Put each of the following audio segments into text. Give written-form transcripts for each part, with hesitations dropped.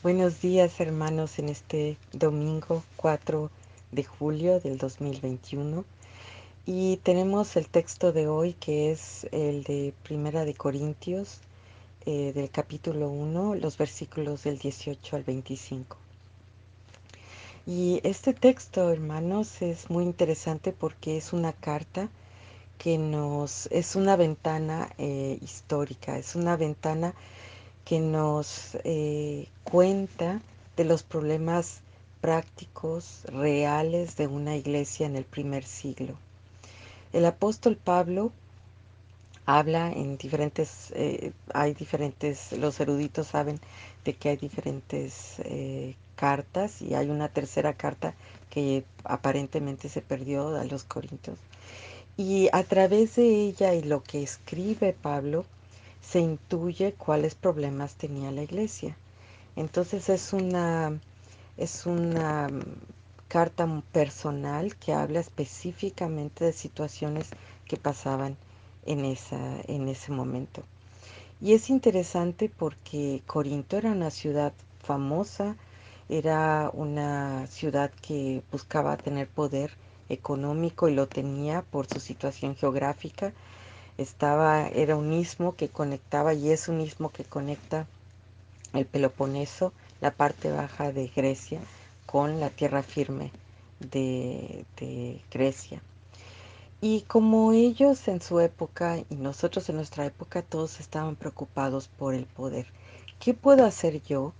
Buenos días, hermanos, en este domingo 4 de julio del 2021. Y tenemos el texto de hoy, que es el de Primera de Corintios, del capítulo 1, los versículos del 18 al 25. Y este texto, hermanos, es muy interesante porque es una carta es una ventana histórica, es una ventana que nos cuenta de los problemas prácticos, reales de una iglesia en el primer siglo. El apóstol Pablo habla en los eruditos saben de que hay diferentes cartas, y hay una tercera carta que aparentemente se perdió a los Corintios. Y a través de ella y lo que escribe Pablo, se intuye cuáles problemas tenía la iglesia. Entonces es una carta personal que habla específicamente de situaciones que pasaban en ese momento. Y es interesante porque Corinto era una ciudad famosa, era una ciudad que buscaba tener poder económico y lo tenía por su situación geográfica. Era un istmo que conectaba, y es un istmo que conecta el Peloponeso, la parte baja de Grecia, con la tierra firme de Grecia. Y como ellos en su época y nosotros en nuestra época, todos estaban preocupados por el poder. ¿Qué puedo hacer yo?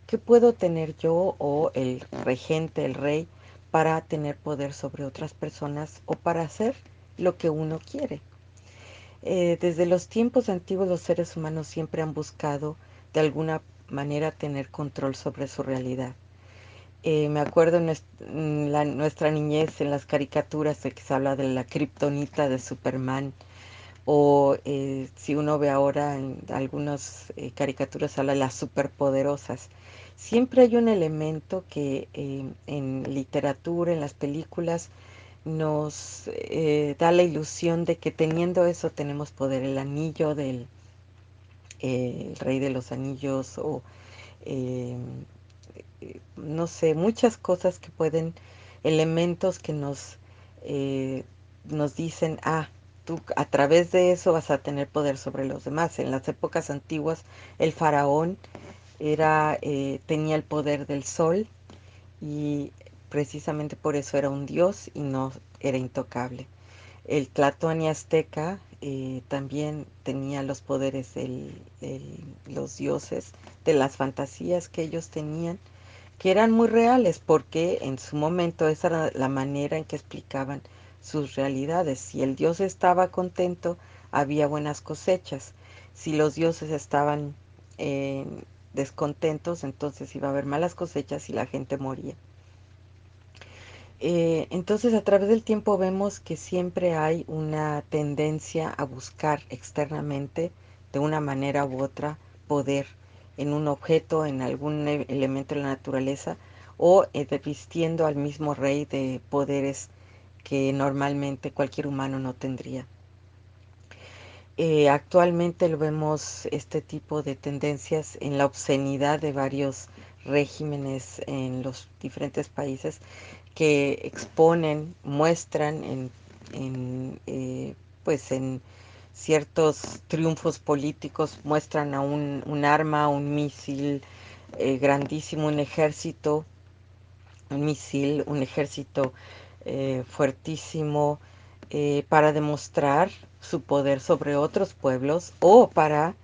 ¿Qué puedo tener yo o el regente, el rey, para tener poder sobre otras personas o para hacer lo que uno quiere? Desde los tiempos antiguos los seres humanos siempre han buscado de alguna manera tener control sobre su realidad. Me acuerdo en nuestra niñez, en las caricaturas, de que se habla de la kriptonita de Superman, o si uno ve ahora en algunas caricaturas, se habla de las superpoderosas. Siempre hay un elemento que en literatura, en las películas, nos da la ilusión de que teniendo eso tenemos poder. El anillo del el rey de los anillos, o eh, no sé, muchas cosas que pueden, elementos que nos dicen, tú a través de eso vas a tener poder sobre los demás. En las épocas antiguas el faraón tenía el poder del sol, y precisamente por eso era un dios y no era intocable. El Tlatoani azteca también tenía los poderes los dioses, de las fantasías que ellos tenían, que eran muy reales, porque en su momento esa era la manera en que explicaban sus realidades. Si el dios estaba contento, había buenas cosechas. Si los dioses estaban eh, descontentos, entonces iba a haber malas cosechas y la gente moría. Entonces, a través del tiempo vemos que siempre hay una tendencia a buscar externamente, de una manera u otra, poder en un objeto, en algún elemento de la naturaleza, o vistiendo al mismo rey de poderes que normalmente cualquier humano no tendría. Actualmente lo vemos, este tipo de tendencias, en la obscenidad de varios regímenes en los diferentes países, que exponen, muestran pues en ciertos triunfos políticos, muestran a un arma, un misil grandísimo, un ejército fuertísimo, para demostrar su poder sobre otros pueblos, o para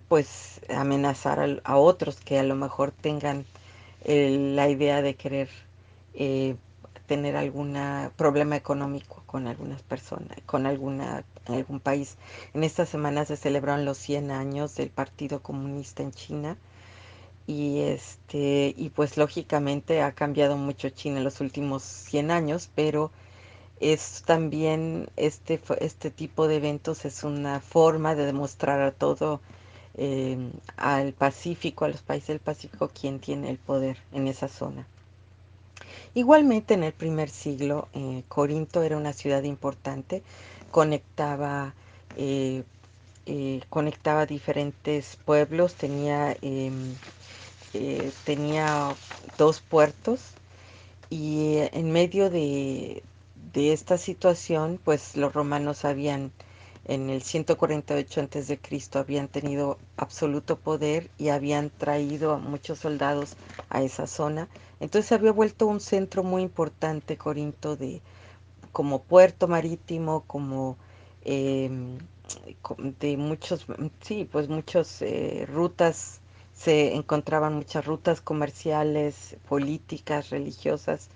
pues amenazar a otros que a lo mejor tengan la idea de querer eh, tener algún problema económico con algunas personas, en algún país. En esta semana se celebraron los 100 años del Partido Comunista en China, y pues lógicamente ha cambiado mucho China en los últimos 100 años, pero es también este tipo de eventos es una forma de demostrar a todo, al Pacífico, a los países del Pacífico, quién tiene el poder en esa zona. Igualmente, en el primer siglo, Corinto era una ciudad importante, conectaba, conectaba diferentes pueblos, tenía tenía dos puertos y en medio de esta situación, pues los romanos habían, en el 148 antes de Cristo, habían tenido absoluto poder y habían traído a muchos soldados a esa zona. Entonces se había vuelto un centro muy importante, Corinto, de como puerto marítimo, como eh, de muchos, sí, pues muchas rutas, se encontraban muchas rutas comerciales, políticas, religiosas.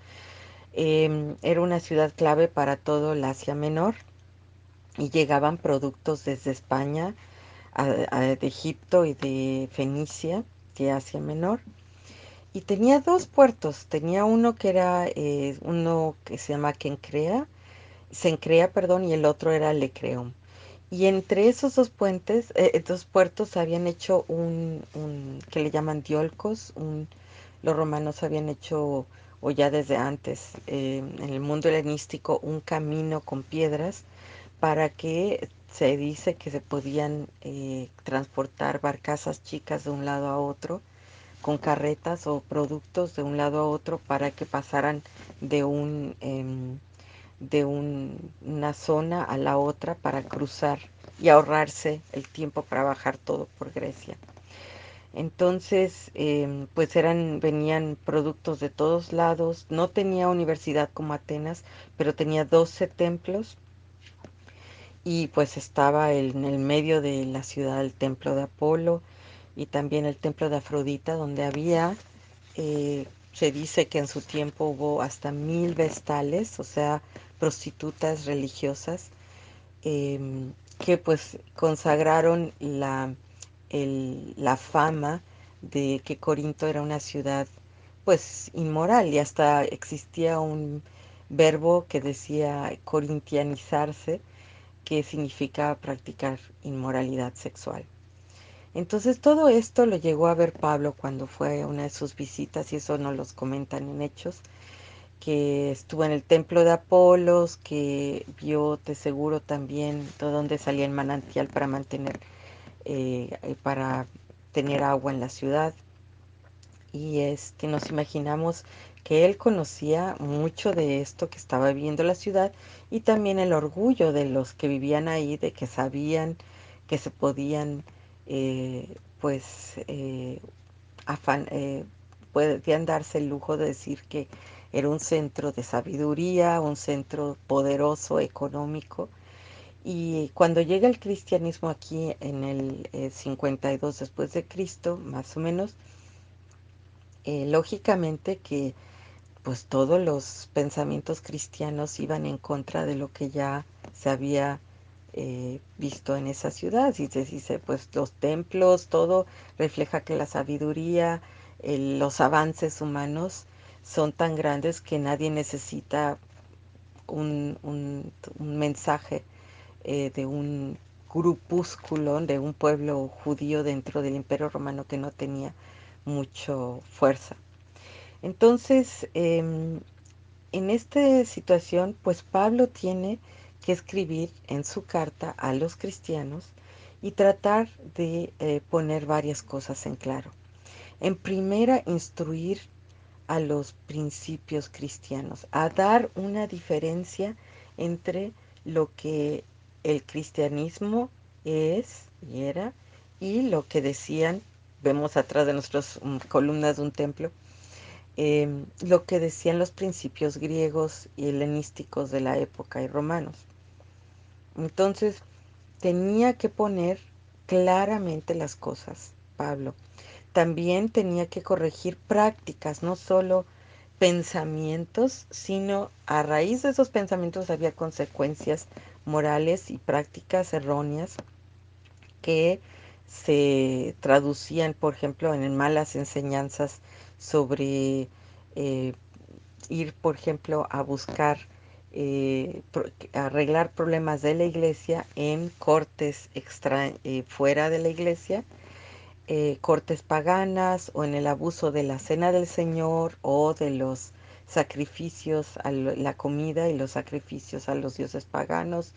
Era una ciudad clave para todo el Asia Menor y llegaban productos desde España, de Egipto y de Fenicia, de Asia Menor. Y tenía dos puertos, tenía uno que era uno que se llama Kencrea, Sencrea, perdón, y el otro era Lecreum. Y entre esos dos puentes, dos puertos habían hecho que le llaman diolcos, los romanos habían hecho, o ya desde antes, en el mundo helenístico, un camino con piedras para que se dice que se podían transportar barcazas chicas de un lado a otro con carretas o productos de un lado a otro para que pasaran de una zona a la otra para cruzar y ahorrarse el tiempo para bajar todo por Grecia. Entonces, pues venían productos de todos lados. No tenía universidad como Atenas, pero tenía 12 templos y pues estaba en el medio de la ciudad el templo de Apolo y también el templo de Afrodita, donde había, se dice que en su tiempo hubo hasta 1000 vestales, o sea, prostitutas religiosas, que pues consagraron la fama de que Corinto era una ciudad pues inmoral y hasta existía un verbo que decía corintianizarse, que significa practicar inmoralidad sexual. Entonces todo esto lo llegó a ver Pablo cuando fue a una de sus visitas y eso nos los comentan en Hechos, que estuvo en el templo de Apolos, que vio de seguro también de dónde salía el manantial para tener agua en la ciudad. Y nos imaginamos que él conocía mucho de esto que estaba viviendo la ciudad y también el orgullo de los que vivían ahí, de que sabían que se podían, pues, afan, podían darse el lujo de decir que era un centro de sabiduría, un centro poderoso, económico. Y cuando llega el cristianismo aquí en el 52 después de Cristo, más o menos, lógicamente que pues todos los pensamientos cristianos iban en contra de lo que ya se había visto en esa ciudad. Y se dice, pues los templos, todo refleja que la sabiduría, los avances humanos son tan grandes que nadie necesita un mensaje de un grupúsculo, de un pueblo judío dentro del Imperio Romano que no tenía mucho fuerza. Entonces, en esta situación, pues Pablo tiene que escribir en su carta a los cristianos y tratar de poner varias cosas en claro. En primera, instruir a los principios cristianos, a dar una diferencia entre lo que el cristianismo es y era y lo que decían, vemos atrás de nuestras columnas de un templo, lo que decían los principios griegos y helenísticos de la época y romanos. Entonces, tenía que poner claramente las cosas, Pablo. También tenía que corregir prácticas, no solo pensamientos, sino a raíz de esos pensamientos había consecuencias morales y prácticas erróneas que se traducían, por ejemplo, en malas enseñanzas sobre eh, ir, por ejemplo, a buscar arreglar problemas de la iglesia en cortes fuera de la iglesia, cortes paganas o en el abuso de la cena del Señor o de los sacrificios, la comida y los sacrificios a los dioses paganos,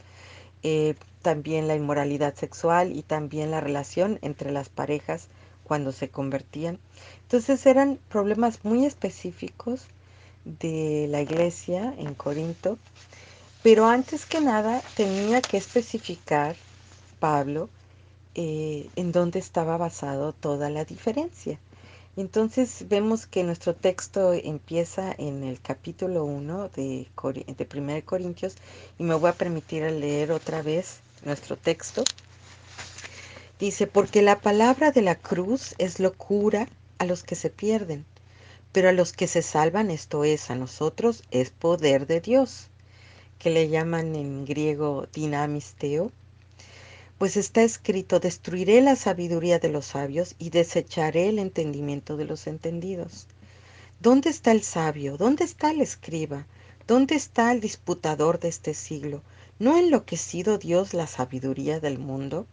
también la inmoralidad sexual y también la relación entre las parejas cuando se convertían. Entonces eran problemas muy específicos de la iglesia en Corinto, pero antes que nada tenía que especificar Pablo en dónde estaba basado toda la diferencia. Entonces vemos que nuestro texto empieza en el capítulo 1 de 1 Corintios y me voy a permitir leer otra vez nuestro texto. Dice, porque la palabra de la cruz es locura a los que se pierden, pero a los que se salvan, esto es, a nosotros, es poder de Dios, que le llaman en griego dinamisteo. Pues está escrito, destruiré la sabiduría de los sabios y desecharé el entendimiento de los entendidos. ¿Dónde está el sabio? ¿Dónde está el escriba? ¿Dónde está el disputador de este siglo? ¿No ha enloquecido Dios la sabiduría del mundo?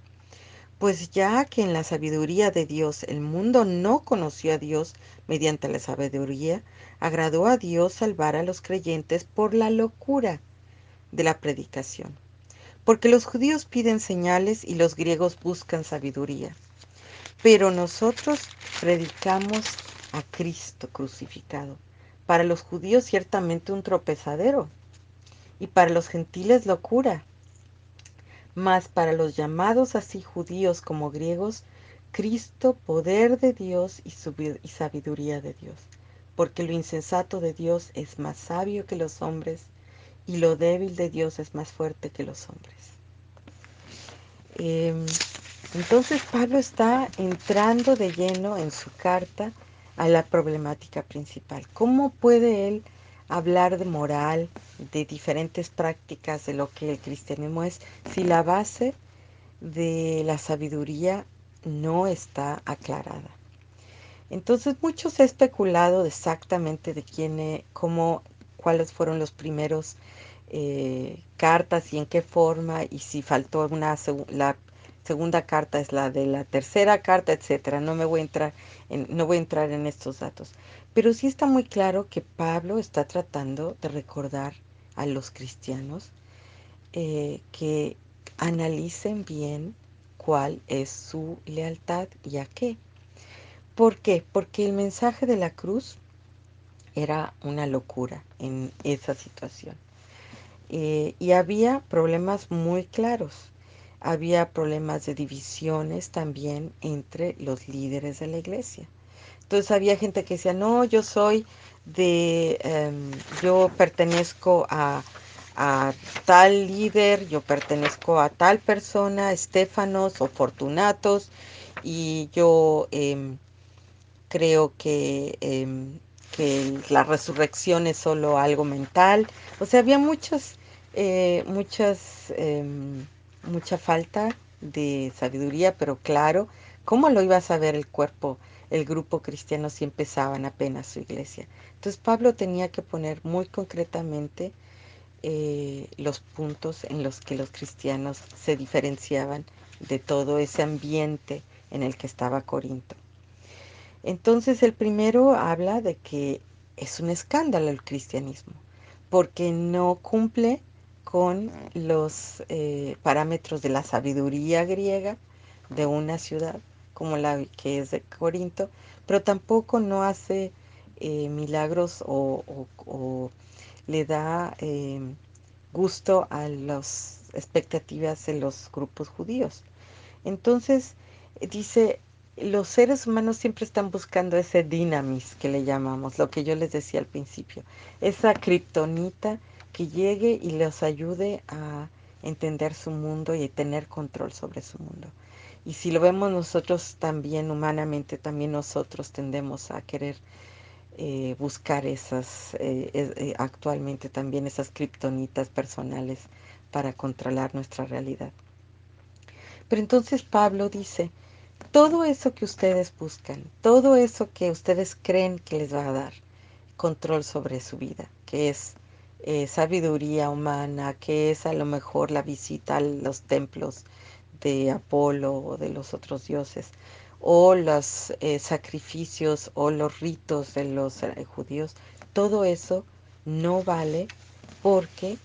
Pues ya que en la sabiduría de Dios el mundo no conoció a Dios mediante la sabiduría, agradó a Dios salvar a los creyentes por la locura de la predicación. Porque los judíos piden señales y los griegos buscan sabiduría. Pero nosotros predicamos a Cristo crucificado. Para los judíos ciertamente un tropezadero y para los gentiles locura. Mas para los llamados así judíos como griegos, Cristo poder de Dios y sabiduría de Dios. Porque lo insensato de Dios es más sabio que los hombres y lo débil de Dios es más fuerte que los hombres. Eh, entonces Pablo está entrando de lleno en su carta a la problemática principal. ¿Cómo puede él hablar de moral, de diferentes prácticas de lo que el cristianismo es, si la base de la sabiduría no está aclarada? Entonces mucho se ha especulado exactamente de cuáles fueron los primeros cartas y en qué forma, y si faltó la segunda carta es la de la tercera carta, etcétera. No voy a entrar en estos datos. Pero sí está muy claro que Pablo está tratando de recordar a los cristianos que analicen bien cuál es su lealtad y a qué. ¿Por qué? Porque el mensaje de la cruz era una locura en esa situación. Y había problemas muy claros. Había problemas de divisiones también entre los líderes de la iglesia. Entonces había gente que decía, no, yo pertenezco a tal líder, yo pertenezco a tal persona, Estéfanos o Fortunatos, y yo creo que la resurrección es solo algo mental. O sea, había mucha falta de sabiduría, pero claro, ¿cómo lo iba a saber el grupo cristiano si empezaban apenas su iglesia? Entonces Pablo tenía que poner muy concretamente los puntos en los que los cristianos se diferenciaban de todo ese ambiente en el que estaba Corinto. Entonces el primero habla de que es un escándalo el cristianismo, porque no cumple con los parámetros de la sabiduría griega de una ciudad como la que es de Corinto, pero tampoco no hace milagros o le da gusto a las expectativas de los grupos judíos. Entonces, dice, los seres humanos siempre están buscando ese dinamis que le llamamos, lo que yo les decía al principio, esa kriptonita que llegue y les ayude a entender su mundo y a tener control sobre su mundo. Y si lo vemos nosotros también humanamente, también nosotros tendemos a querer buscar actualmente también esas kriptonitas personales para controlar nuestra realidad. Pero entonces Pablo dice, todo eso que ustedes buscan, todo eso que ustedes creen que les va a dar control sobre su vida, que es sabiduría humana, que es a lo mejor la visita a los templos de Apolo o de los otros dioses, o los sacrificios o los ritos de los judíos, todo eso no vale porque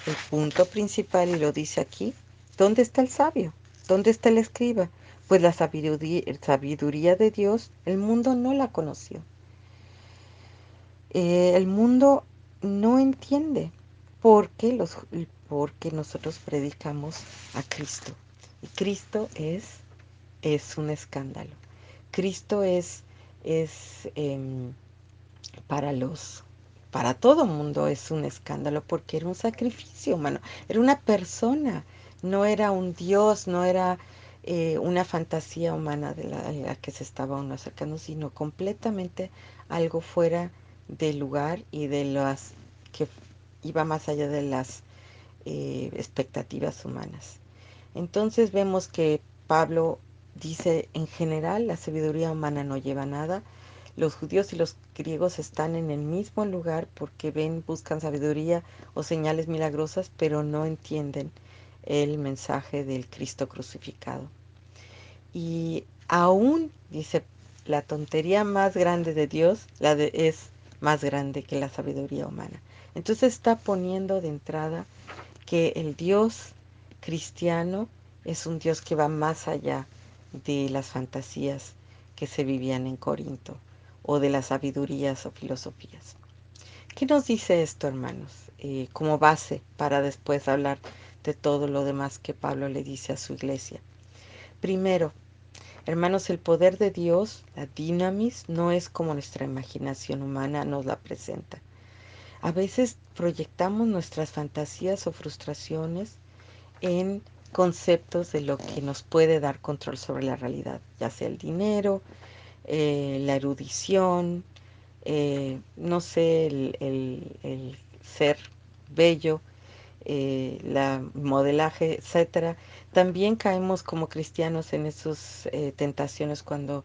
el punto principal, y lo dice aquí, ¿dónde está el sabio? ¿Dónde está el escriba? Pues la sabiduría de Dios, el mundo no la conoció. El mundo no entiende porque, porque nosotros predicamos a Cristo. Y Cristo es un escándalo. Cristo es para para todo mundo es un escándalo porque era un sacrificio humano, era una persona, no era un Dios, no era una fantasía humana de a la que se estaba uno acercando, sino completamente algo fuera del lugar y de las que iba más allá de las expectativas humanas. Entonces vemos que Pablo dice, en general, la sabiduría humana no lleva a nada. Los judíos y los griegos están en el mismo lugar porque buscan sabiduría o señales milagrosas, pero no entienden el mensaje del Cristo crucificado. Y aún, dice, la tontería más grande de Dios es más grande que la sabiduría humana. Entonces está poniendo de entrada que el Dios cristiano es un Dios que va más allá de las fantasías que se vivían en Corinto o de las sabidurías o filosofías. ¿Qué nos dice esto, hermanos? Como base para después hablar de todo lo demás que Pablo le dice a su iglesia. Primero, hermanos, el poder de Dios, la dinamis, no es como nuestra imaginación humana nos la presenta. A veces proyectamos nuestras fantasías o frustraciones en conceptos de lo que nos puede dar control sobre la realidad, ya sea el dinero, la erudición, no sé, el ser bello, la modelaje, etcétera. También caemos como cristianos en esas tentaciones cuando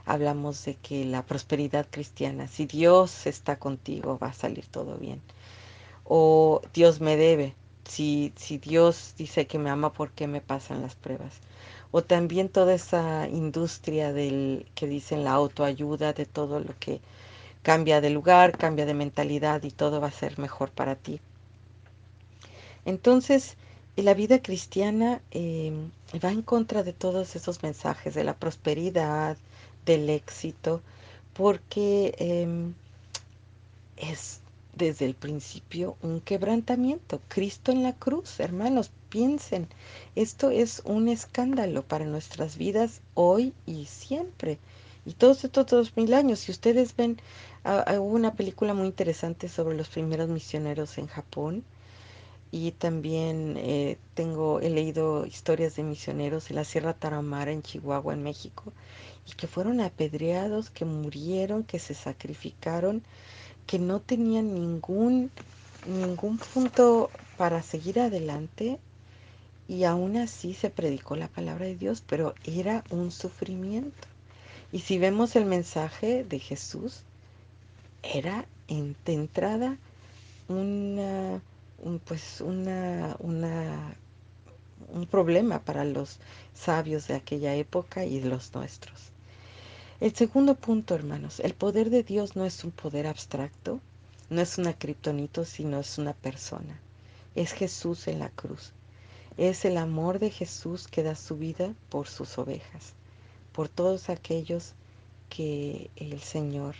hablamos de que la prosperidad cristiana, si Dios está contigo, va a salir todo bien. O Dios me debe, si Dios dice que me ama, ¿por qué me pasan las pruebas? O también toda esa industria del que dicen la autoayuda, de todo lo que cambia de lugar, cambia de mentalidad y todo va a ser mejor para ti. Entonces, la vida cristiana va en contra de todos esos mensajes de la prosperidad, del éxito, porque es desde el principio un quebrantamiento. Cristo en la cruz, hermanos, piensen, esto es un escándalo para nuestras vidas hoy y siempre. Y todos estos 2000 años, si ustedes ven, hubo una película muy interesante sobre los primeros misioneros en Japón y también he leído historias de misioneros en la Sierra Tarahumara en Chihuahua, en México, y que fueron apedreados, que murieron, que se sacrificaron, que no tenían ningún punto para seguir adelante y aún así se predicó la palabra de Dios, pero era un sufrimiento. Y si vemos el mensaje de Jesús, era de entrada una, pues un problema para los sabios de aquella época y los nuestros. El segundo punto, hermanos, el poder de Dios no es un poder abstracto, no es una kriptonito, sino es una persona. Es Jesús en la cruz. Es el amor de Jesús que da su vida por sus ovejas, por todos aquellos que el Señor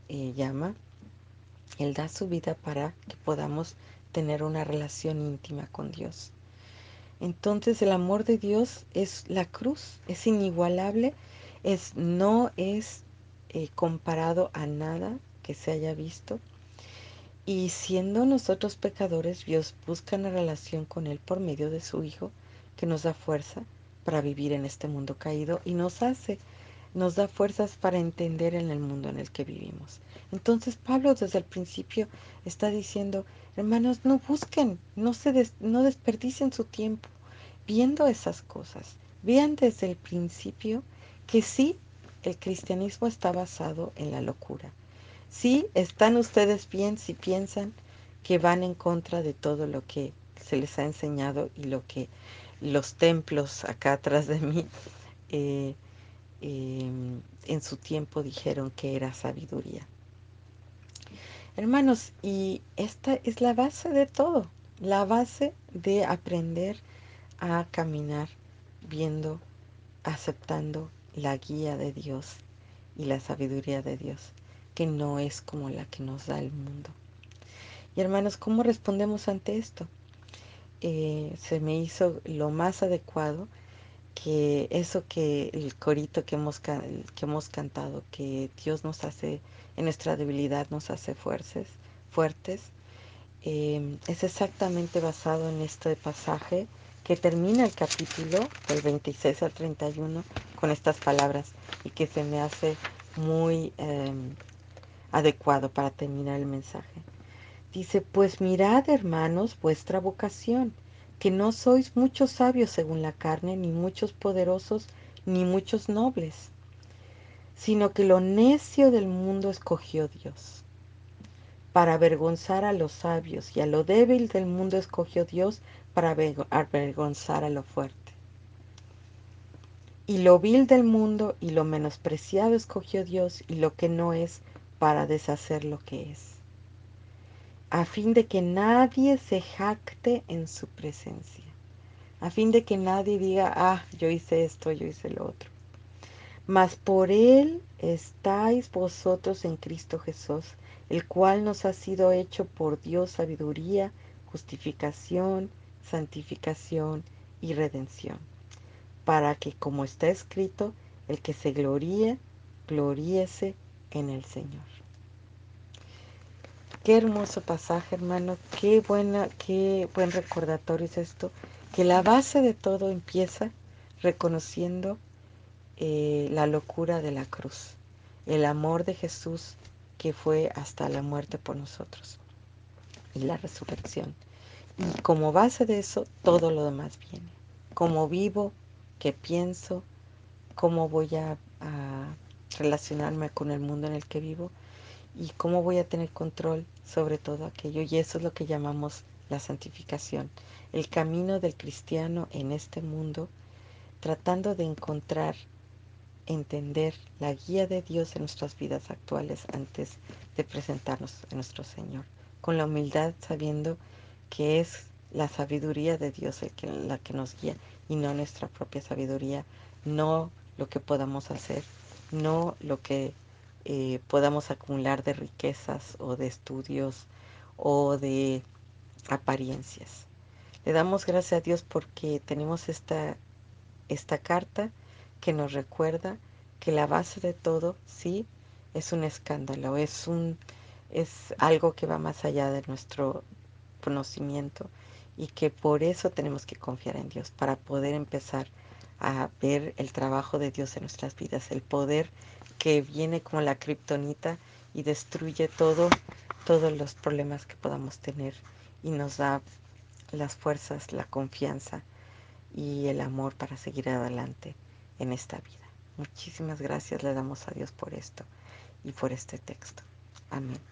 llama. Él da su vida para que podamos tener una relación íntima con Dios. Entonces el amor de Dios es la cruz, es inigualable, no es comparado a nada que se haya visto. Y siendo nosotros pecadores, Dios busca una relación con Él por medio de su Hijo, que nos da fuerza para vivir en este mundo caído y nos da fuerzas para entender en el mundo en el que vivimos. Entonces Pablo desde el principio está diciendo, hermanos, no busquen, no desperdicien su tiempo viendo esas cosas. Vean desde el principio que sí, el cristianismo está basado en la locura. Sí, están ustedes bien si piensan que van en contra de todo lo que se les ha enseñado y lo que los templos acá atrás de mí eh, en su tiempo dijeron que era sabiduría. Hermanos, y esta es la base de todo, la base de aprender a caminar viendo aceptando la guía de Dios y la sabiduría de Dios, que no es como la que nos da el mundo. Y hermanos, ¿cómo respondemos ante esto? Se me hizo lo más adecuado que eso que el corito que hemos cantado, que Dios nos hace, en nuestra debilidad nos hace fuertes, es exactamente basado en este pasaje que termina el capítulo del 26 al 31 con estas palabras y que se me hace muy adecuado para terminar el mensaje. Dice, pues mirad, hermanos, vuestra vocación, que no sois muchos sabios según la carne, ni muchos poderosos, ni muchos nobles, sino que lo necio del mundo escogió Dios, para avergonzar a los sabios, y a lo débil del mundo escogió Dios, para avergonzar a lo fuerte. Y lo vil del mundo y lo menospreciado escogió Dios, y lo que no es, para deshacer lo que es, a fin de que nadie se jacte en su presencia, a fin de que nadie diga, ah, yo hice esto, yo hice lo otro. Mas por él estáis vosotros en Cristo Jesús, el cual nos ha sido hecho por Dios sabiduría, justificación, santificación y redención, para que, como está escrito, el que se gloríe, gloríese en el Señor. Qué hermoso pasaje, hermano. Qué buen recordatorio es esto. Que la base de todo empieza reconociendo la locura de la cruz, el amor de Jesús que fue hasta la muerte por nosotros y la resurrección. Y como base de eso, todo lo demás viene. Cómo vivo, qué pienso, cómo voy a relacionarme con el mundo en el que vivo y cómo voy a tener control sobre todo aquello. Y eso es lo que llamamos la santificación, el camino del cristiano en este mundo, tratando de encontrar, entender la guía de Dios en nuestras vidas actuales antes de presentarnos a nuestro Señor, con la humildad sabiendo que es la sabiduría de Dios la que nos guía y no nuestra propia sabiduría, no lo que podamos hacer, no lo que podamos acumular de riquezas o de estudios o de apariencias. Le damos gracias a Dios porque tenemos esta carta que nos recuerda que la base de todo, sí, es un escándalo, es algo que va más allá de nuestro conocimiento y que por eso tenemos que confiar en Dios, para poder empezar a ver el trabajo de Dios en nuestras vidas, el poder que viene como la kriptonita y destruye todos los problemas que podamos tener y nos da las fuerzas, la confianza y el amor para seguir adelante en esta vida. Muchísimas gracias le damos a Dios por esto y por este texto. Amén.